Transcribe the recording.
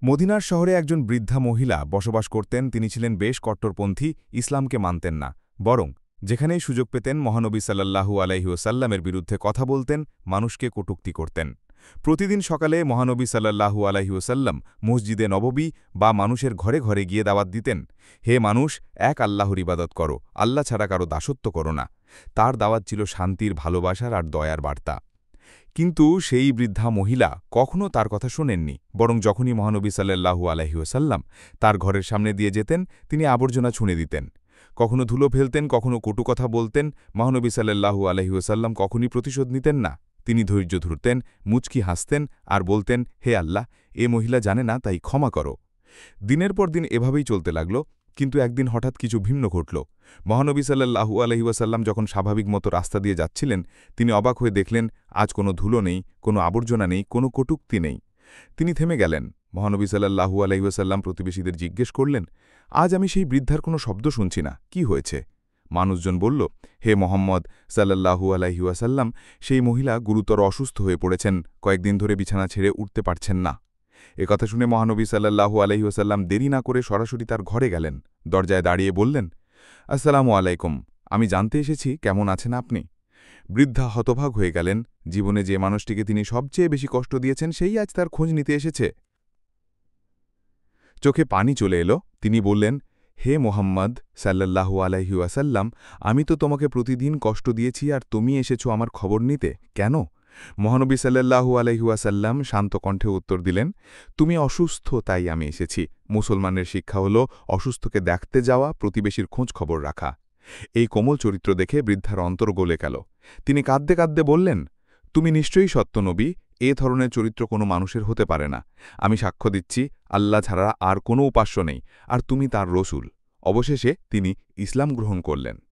মদিনার শহরে একজন বৃদ্ধা মহিলা বসবাস করতেন। তিনি ছিলেন বেশ কট্টরপন্থী, ইসলামকে মানতেন না, বরং যেখানেই সুযোগ পেতেন মহানবী সাল্লাল্লাহু আলাইহি ওয়াসাল্লামের বিরুদ্ধে কথা বলতেন, মানুষকে কটূক্তি করতেন। প্রতিদিন সকালে মহানবী সাল্লাল্লাহু আলাইহি ওয়াসাল্লাম মসজিদে নববী বা মানুষের ঘরে ঘরে গিয়ে দাওয়াত দিতেন, হে মানুষ, এক আল্লাহর ইবাদত করো, আল্লাহ ছাড়া কারো দাসত্ব করো না। তার দাওয়াত ছিল শান্তির, ভালোবাসার আর দয়ার বার্তা। কিন্তু সেই বৃদ্ধা মহিলা কখনও তার কথা শোনেননি, বরং যখনই মহানবী সাল্লাল্লাহু আলাইহি ওয়াসাল্লাম তার ঘরের সামনে দিয়ে যেতেন, তিনি আবর্জনা ছুঁড়ে দিতেন। কখনো ধুলো ফেলতেন, কখনো কটু কথা বলতেন। মহানবী সাল্লাল্লাহু আলাইহি ওয়াসাল্লাম কখনই প্রতিশোধ নিতেন না। তিনি ধৈর্য ধরতেন, মুচকি হাসতেন আর বলতেন, হে আল্লাহ, এ মহিলা জানে না, তাই ক্ষমা করো। দিনের পর দিন এভাবেই চলতে লাগল। কিন্তু একদিন হঠাৎ কিছু ভিন্ন ঘটল। মহানবী সাল্লাল্লাহু আলাইহি ওয়াসাল্লাম যখন স্বাভাবিক মতো রাস্তা দিয়ে যাচ্ছিলেন, তিনি অবাক হয়ে দেখলেন আজ কোনো ধুলো নেই, কোনো আবর্জনা নেই, কোনো কটূক্তি নেই। তিনি থেমে গেলেন। মহানবী সাল্লাল্লাহু আলাইহি ওয়াসাল্লাম প্রতিবেশীদের জিজ্ঞেস করলেন, আজ আমি সেই বৃদ্ধার কোনো শব্দ শুনছি না, কি হয়েছে? মানুষজন বলল, হে মোহাম্মদ সাল্লাল্লাহু আলাইহি ওয়াসাল্লাম, সেই মহিলা গুরুতর অসুস্থ হয়ে পড়েছেন, কয়েকদিন ধরে বিছানা ছেড়ে উঠতে পারছেন না। কথা শুনে মহানবী সাল্লাল্লাহু আলাইহি ওয়াসাল্লাম দেরি না করে সরাসরি তার ঘরে গেলেন। দরজায় দাঁড়িয়ে বললেন, আসসালামু আলাইকুম, আমি জানতে এসেছি কেমন আছেন আপনি। বৃদ্ধা হতভাগ হয়ে গেলেন। জীবনে যে মানুষটিকে তিনি সবচেয়ে বেশি কষ্ট দিয়েছেন, সেই আজ তার খোঁজ নিতে এসেছে। চোখে পানি চলে এলো। তিনি বললেন, হে মোহাম্মদ সাল্লাল্লাহু আলাইহি ওয়াসাল্লাম, আমি তো তোমাকে প্রতিদিন কষ্ট দিয়েছি, আর তুমি এসেছো আমার খবর নিতে, কেন? মহানবী সাল্লাল্লাহু আলাইহি ওয়াসাল্লাম শান্ত কণ্ঠে উত্তর দিলেন, তুমি অসুস্থ, তাই আমি এসেছি। মুসলমানের শিক্ষা হল অসুস্থকে দেখতে যাওয়া, প্রতিবেশীর খোঁজ খবর রাখা। এই কোমল চরিত্র দেখে বৃদ্ধার অন্তর গলে গেল। তিনি কাঁদতে কাঁদতে বললেন, তুমি নিশ্চয়ই সত্য নবী, এ ধরনের চরিত্র কোনো মানুষের হতে পারে না। আমি সাক্ষ্য দিচ্ছি, আল্লাহ ছাড়া আর কোনো উপাস্য নেই, আর তুমি তার রসূল। অবশেষে তিনি ইসলাম গ্রহণ করলেন।